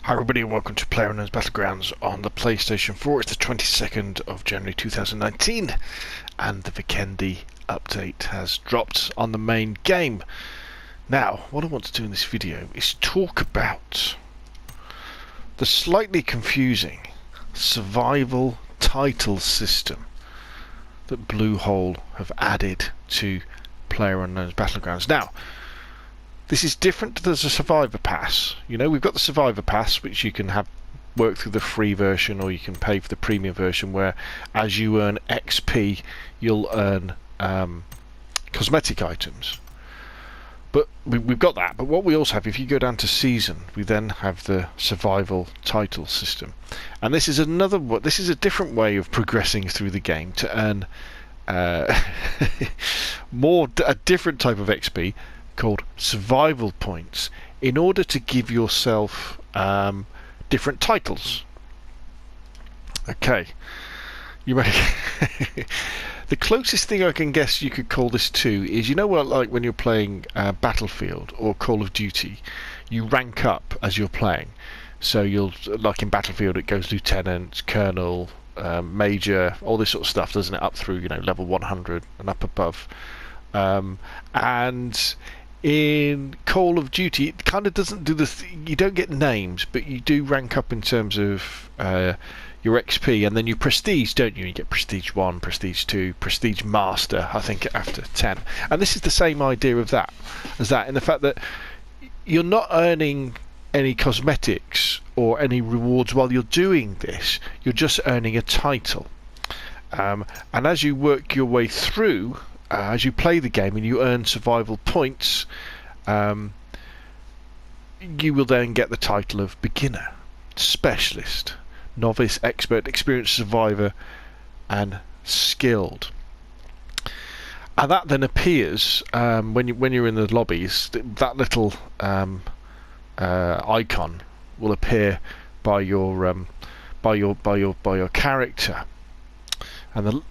Hi everybody and welcome to PLAYERUNKNOWN'S Battlegrounds on the PlayStation 4. It's the 22nd of January 2019 and the Vikendi update has dropped on the main game. Now, what I want to do in this video is talk about the slightly confusing survival title system that Bluehole have added to PLAYERUNKNOWN'S Battlegrounds. Now, this is different to the Survivor Pass. You know, we've got the Survivor Pass, which you can have work through the free version, or you can pay for the premium version, where as you earn XP, you'll earn cosmetic items. But we've got that. But what we also have, if you go down to season, we then have the survival title system, and this is another. This is a different way of progressing through the game to earn a different type of XP. Called survival points, in order to give yourself different titles. Okay, you ready? The closest thing I can guess you could call this to is, you know what, like when you're playing Battlefield or Call of Duty, you rank up as you're playing. So you'll, like in Battlefield, it goes lieutenant, colonel, major, all this sort of stuff, doesn't it? Up through, you know, level 100 and up above. And in Call of Duty, it kind of doesn't do you don't get names, but you do rank up in terms of your XP, and then you prestige, don't you? You get prestige 1, prestige 2, prestige master, I think, after 10. And this is the same idea of that, in the fact that you're not earning any cosmetics or any rewards while you're doing this. You're just earning a title. And as you work your way through, as you play the game and you earn survival points, you will then get the title of beginner, specialist, novice, expert, experienced survivor, and skilled. And that then appears when you're in the lobbies. That little icon will appear by your character, and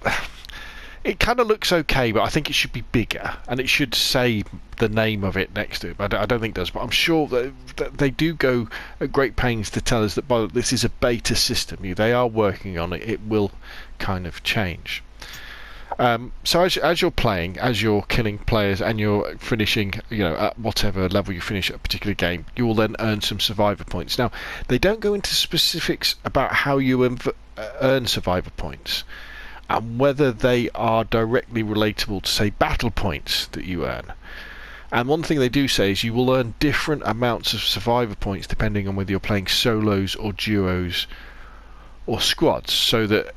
it kind of looks okay, but I think it should be bigger, and it should say the name of it next to it. But I don't think it does. But I'm sure that they do go at great pains to tell us that this is a beta system. They are working on it. It will kind of change. So as you're playing, as you're killing players, and you're finishing, you know, at whatever level you finish at a particular game, you will then earn some survivor points. Now, they don't go into specifics about how you earn survivor points, and whether they are directly relatable to, say, battle points that you earn. And one thing they do say is you will earn different amounts of survivor points depending on whether you're playing solos or duos or squads, so that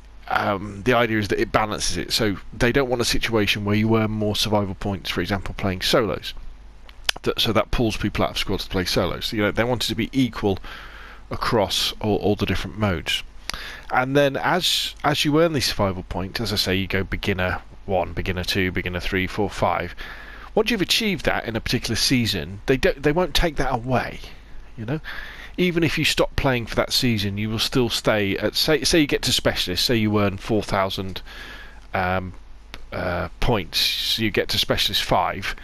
the idea is that it balances it. So they don't want a situation where you earn more survival points, for example, playing solos. So that pulls people out of squads to play solos. So, you know, they want it to be equal across all the different modes. And then as you earn these survival points, as I say, you go beginner 1, beginner 2, beginner 3, 4, 5. Once you've achieved that in a particular season, they won't take that away. You know, even if you stop playing for that season, you will still stay at, say you get to specialist, say you earn 4,000 points, so you get to specialist 5.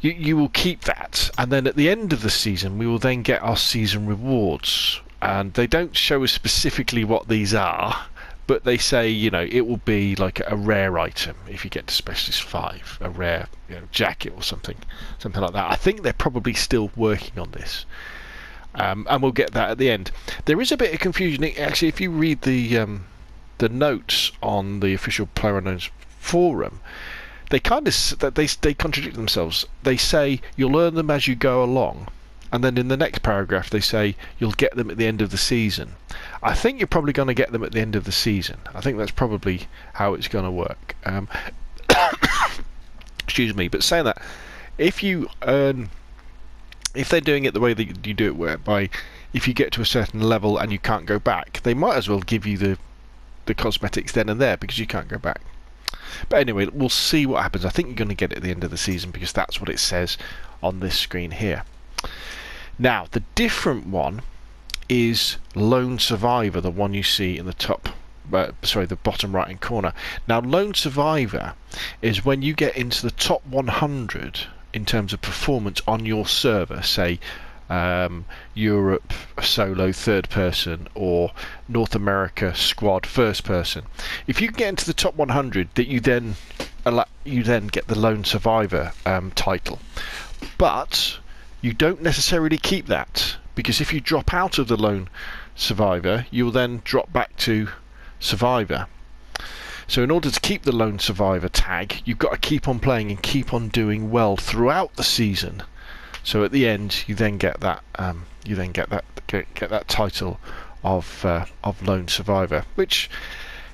You will keep that, and then at the end of the season, we will then get our season rewards. And they don't show us specifically what these are, but they say, you know, it will be like a rare item if you get to specialist 5, a rare, you know, jacket or something like that. I think they're probably still working on this, and we'll get that at the end. There is a bit of confusion actually if you read the notes on the official PLAYERUNKNOWN'S forum. They kind of they contradict themselves. They say you'll earn them as you go along, and then in the next paragraph they say you'll get them at the end of the season. I think you're probably going to get them at the end of the season. I think that's probably how it's going to work. Excuse me, but saying that, if they're doing it the way that you do it, whereby if you get to a certain level and you can't go back, they might as well give you the cosmetics then and there, because you can't go back. But anyway, we'll see what happens. I think you're going to get it at the end of the season, because that's what it says on this screen here. Now, the different one is Lone Survivor, the one you see in the top, the bottom right hand corner. Now, Lone Survivor is when you get into the top 100 in terms of performance on your server, say Europe solo third person, or North America squad first person. If you get into the top 100, that you then get the lone survivor title, but you don't necessarily keep that, because if you drop out of the lone survivor, you'll then drop back to survivor. So in order to keep the lone survivor tag, you've got to keep on playing and keep on doing well throughout the season. So at the end, you then get that get that title of lone survivor, which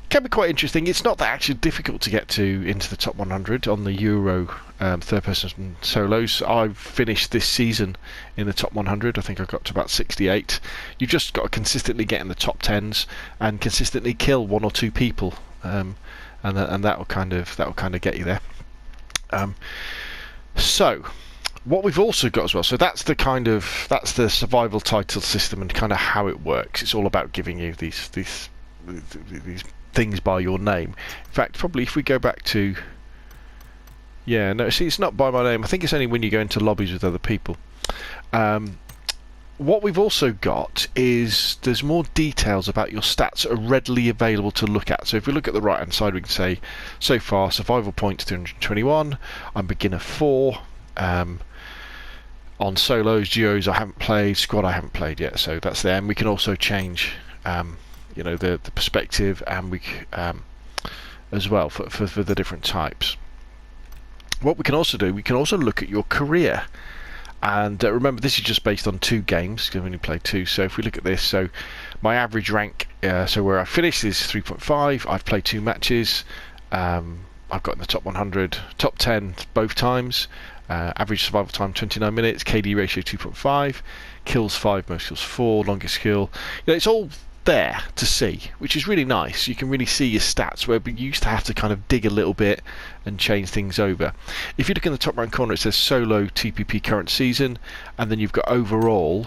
can be quite interesting. It's not that actually difficult to get to into the top 100 on the Euro third-person solos. I've finished this season in the top 100. I think I got to about 68. You've just got to consistently get in the top 10s and consistently kill one or two people, and that will kind of get you there. So what we've also got as well, so that's the survival title system and kind of how it works. It's all about giving you these things by your name. In fact, probably if we go back to, yeah, no, see, it's not by my name. I think it's only when you go into lobbies with other people. What we've also got is there's more details about your stats that are readily available to look at. So if we look at the right hand side, we can say so far survival points 321. I'm beginner 4. On solos, duos I haven't played, squad I haven't played yet. So that's there, and we can also change the perspective, and we as well for the different types. What we can also do, we can also look at your career, and remember this is just based on 2 games because we only played 2. So if we look at this, so my average rank, so where I finished is 3.5. I've played 2 matches. I've got in the top 100, top 10 both times. Average survival time 29 minutes, KD ratio 2.5, kills 5, most kills 4, longest kill. It's all there to see, which is really nice. You can really see your stats, where we used to have to kind of dig a little bit and change things over. If you look in the top right corner, it says solo TPP current season, and then you've got overall,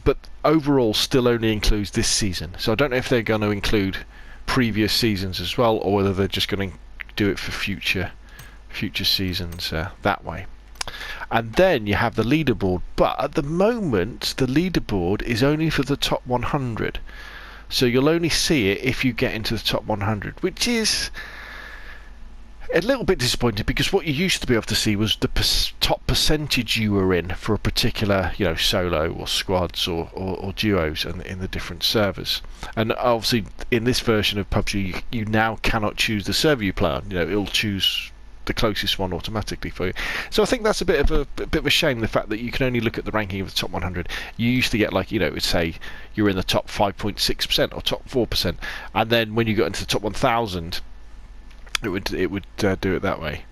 but overall still only includes this season. So I don't know if they're going to include previous seasons as well, or whether they're just going to do it for future seasons that way. And then you have the leaderboard, but at the moment the leaderboard is only for the top 100, so you'll only see it if you get into the top 100, which is a little bit disappointing, because what you used to be able to see was the top percentage you were in for a particular, solo or squads or duos and in the different servers. And obviously in this version of PUBG you now cannot choose the server you play on. It'll choose the closest one automatically for you. So I think that's a bit of a shame, the fact that you can only look at the ranking of the top 100. You used to get, like, it would say you're in the top 5.6% or top 4%, and then when you got into the top 1,000 it would do it that way,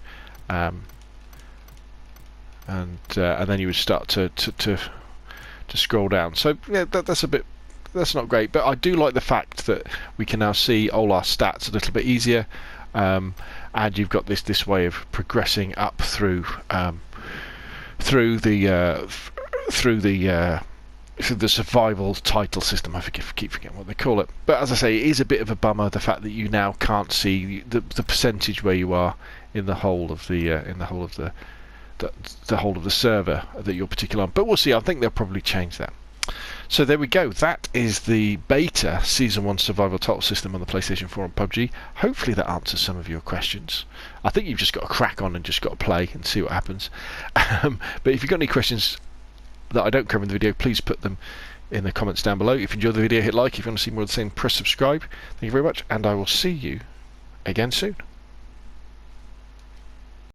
and then you would start to scroll down. So yeah, that's not great, but I do like the fact that we can now see all our stats a little bit easier. And you've got this way of progressing up through the survival title system. I keep forgetting what they call it. But as I say, it is a bit of a bummer, the fact that you now can't see the percentage where you are in the whole of the whole of the server that you're particular on. But we'll see. I think they'll probably change that. So there we go. That is the beta Season 1 survival title system on the PlayStation 4 on PUBG. Hopefully that answers some of your questions. I think you've just got to crack on and just got to play and see what happens. But if you've got any questions that I don't cover in the video, please put them in the comments down below. If you enjoyed the video, hit like. If you want to see more of the same, press subscribe. Thank you very much, and I will see you again soon.